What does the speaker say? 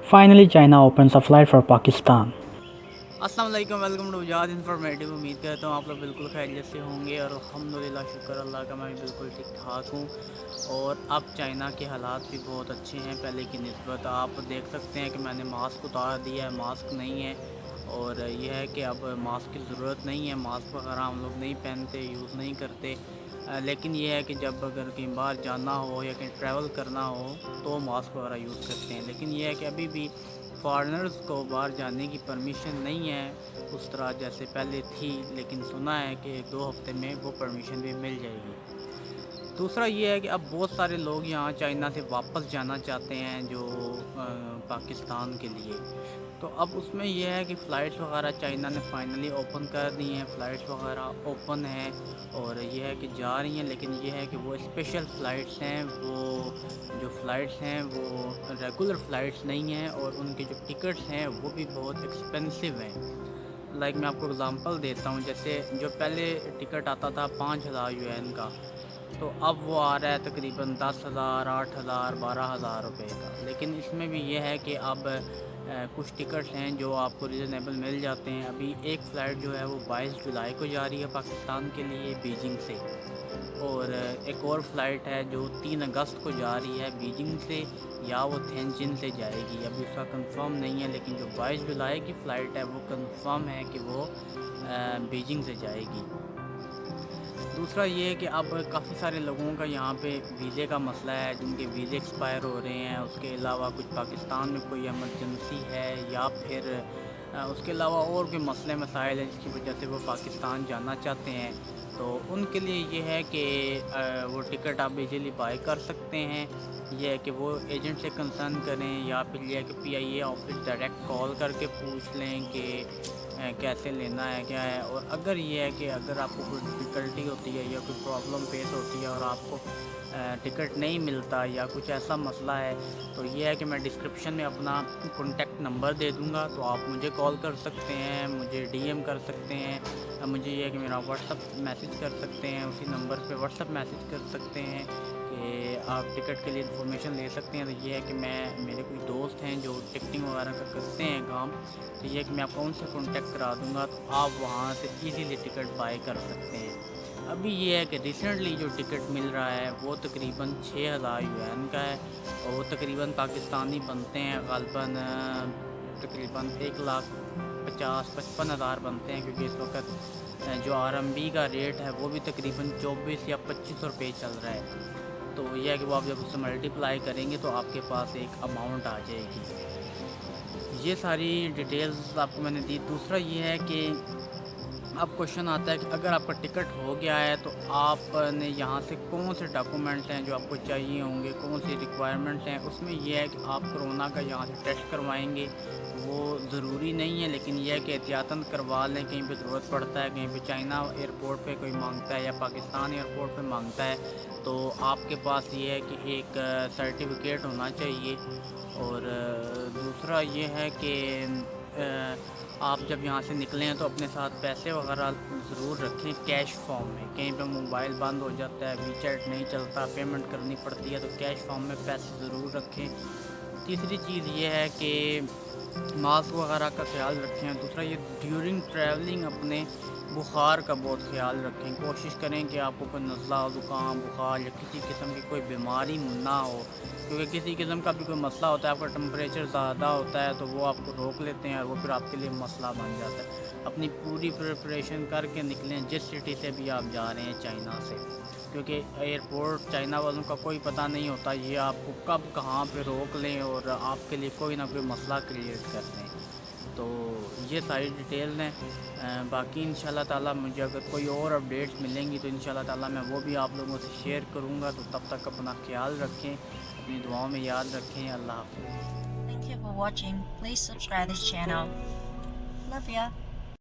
Finally, China opens a flight for Pakistan. अस्सलाम वालेकुम, welcome to उजाद informative. उम्मीद करता हूँ आप लोग बिल्कुल खैरियत से होंगे और अल्हम्दुलिल्लाह शुक्र अल्लाह का मैं भी बिल्कुल ठीक ठाक हूँ। और अब चाइना के हालात भी बहुत अच्छे हैं पहले की निस्बत। आप देख सकते हैं कि मैंने मास्क उतार दिया है, मास्क नहीं है। और यह है कि अब मास्क की ज़रूरत नहीं है, मास्क वगैरह हम लोग नहीं पहनते, यूज़ नहीं करते। लेकिन यह है कि जब अगर कहीं बाहर जाना हो या कहीं ट्रैवल करना हो तो मास्क वगैरह यूज़ करते हैं। लेकिन यह है कि अभी भी फॉरेनर्स को बाहर जाने की परमिशन नहीं है उस तरह जैसे पहले थी, लेकिन सुना है कि 1-2 हफ्ते में वो परमिशन भी मिल जाएगी। दूसरा ये है कि अब बहुत सारे लोग यहाँ चाइना से वापस जाना चाहते हैं जो पाकिस्तान के लिए। तो अब उसमें यह है कि फ़्लाइट्स वगैरह चाइना ने फाइनली ओपन कर दी हैं, फ़्लाइट्स वगैरह ओपन हैं और यह है कि जा रही हैं। लेकिन यह है कि वो स्पेशल फ़्लाइट्स हैं, वो जो फ़्लाइट्स हैं वो रेगुलर फ़्लाइट्स नहीं हैं और उनके जो टिकट्स हैं वो भी बहुत एक्सपेंसिव हैं। मैं आपको एग्ज़ाम्पल देता हूँ, जैसे जो पहले टिकट आता था 5000 UN का, तो अब वो आ रहा है तकरीबन 10,000, 8,000, 12,000 रुपये का। लेकिन इसमें भी ये है कि अब कुछ टिकट्स हैं जो आपको रीज़नेबल मिल जाते हैं। अभी एक फ़्लाइट जो है वो 22 जुलाई को जा रही है पाकिस्तान के लिए बीजिंग से, और एक और फ़्लाइट है जो 3 अगस्त को जा रही है बीजिंग से, या वो थेंजिन से जाएगी, अभी उसका कंफर्म नहीं है। लेकिन जो 22 जुलाई की फ़्लाइट है वो कंफर्म है कि वो बीजिंग से जाएगी। दूसरा ये है कि अब काफ़ी सारे लोगों का यहाँ पे वीज़े का मसला है, जिनके वीज़े एक्सपायर हो रहे हैं। उसके अलावा कुछ पाकिस्तान में कोई इमरजेंसी है या फिर उसके अलावा और कोई मसले मसाइल हैं जिसकी वजह से वो पाकिस्तान जाना चाहते हैं। तो उनके लिए ये है कि वो टिकट आप इजीली बाय कर सकते हैं। ये है कि वो एजेंट से कंसर्न करें या फिर ये है कि PIA ऑफिस डायरेक्ट कॉल करके पूछ लें कि कैसे लेना है क्या है। और अगर ये है कि अगर आपको कोई डिफ़िकल्टी होती है या कोई प्रॉब्लम फेस होती है और आपको टिकट नहीं मिलता या कुछ ऐसा मसला है, तो ये है कि मैं डिस्क्रिप्शन में अपना कॉन्टैक्ट नंबर दे दूँगा, तो आप मुझे कॉल कर सकते हैं, मुझे DM कर सकते हैं। मुझे ये है कि मेरा व्हाट्सअप मैसेज कर सकते हैं, उसी नंबर पे व्हाट्सअप मैसेज कर सकते हैं कि आप टिकट के लिए इन्फॉर्मेशन ले सकते हैं। तो ये है कि मेरे कोई दोस्त हैं जो टिकटिंग वगैरह का करते हैं काम, तो ये है कि मैं आपको उनसे कॉन्टैक्ट करा दूँगा, तो आप वहाँ से ईज़िली टिकट बाय कर सकते हैं। अभी ये है कि रिसेंटली जो टिकट मिल रहा है वो तकरीबन 6,000 UN का है, और वो तकरीबन पाकिस्तानी बनते हैं ग़ालिबन तकरीबन 1,50,55,000 बनते हैं, क्योंकि इस वक्त जो RMB का रेट है वो भी तकरीबन 24 या 25 रुपये चल रहा है। तो यह है कि वो आप जब उससे मल्टीप्लाई करेंगे तो आपके पास एक अमाउंट आ जाएगी। ये सारी डिटेल्स आपको मैंने दी। दूसरा ये है कि अब क्वेश्चन आता है कि अगर आपका टिकट हो गया है तो आपने यहाँ से कौन से डॉक्यूमेंट्स हैं जो आपको चाहिए होंगे, कौन सी रिक्वायरमेंट्स हैं। उसमें यह है कि आप कोरोना का यहाँ से टेस्ट करवाएंगे, वो ज़रूरी नहीं है, लेकिन यह है कि एहतियातन करवा लें। कहीं पे ज़रूरत पड़ता है, कहीं पे चाइना एयरपोर्ट पे कोई मांगता है या पाकिस्तान एयरपोर्ट पे मांगता है, तो आपके पास ये है कि एक सर्टिफिकेट होना चाहिए। और दूसरा ये है कि आप जब यहाँ से निकलें तो अपने साथ पैसे वगैरह ज़रूर रखें कैश फॉर्म में। कहीं पे मोबाइल बंद हो जाता है, वीचैट नहीं चलता, पेमेंट करनी पड़ती है, तो कैश फॉर्म में पैसे ज़रूर रखें। तीसरी चीज़ ये है कि मास्क वगैरह का ख्याल रखें। दूसरा ये ड्यूरिंग ट्रैवलिंग अपने बुखार का बहुत ख्याल रखें। कोशिश करें कि आपको कोई नज़ला, ज़ुकाम, बुखार या किसी किस्म की कोई बीमारी ना हो, क्योंकि किसी किस्म का भी कोई मसला होता है, आपका टेम्परेचर ज़्यादा होता है तो वो आपको रोक लेते हैं और वो फिर आपके लिए मसला बन जाता है। अपनी पूरी प्रिपरेशन करके निकलें जिस सिटी से भी आप जा रहे हैं चाइना से, क्योंकि एयरपोर्ट चाइना वालों का कोई पता नहीं होता, ये आपको कब कहाँ पे रोक लें और आपके लिए कोई ना कोई मसला क्रिएट कर दें। तो ये सारी डिटेल्स हैं। बाकी इंशाल्लाह ताला मुझे अगर कोई और अपडेट्स मिलेंगी तो इंशाल्लाह ताला मैं वो भी आप लोगों से शेयर करूँगा। तो तब तक अपना ख्याल रखें, अपनी दुआओं में याद रखें। अल्लाह हाफ़िज़। Thank you for watching. Please subscribe this channel. Love ya.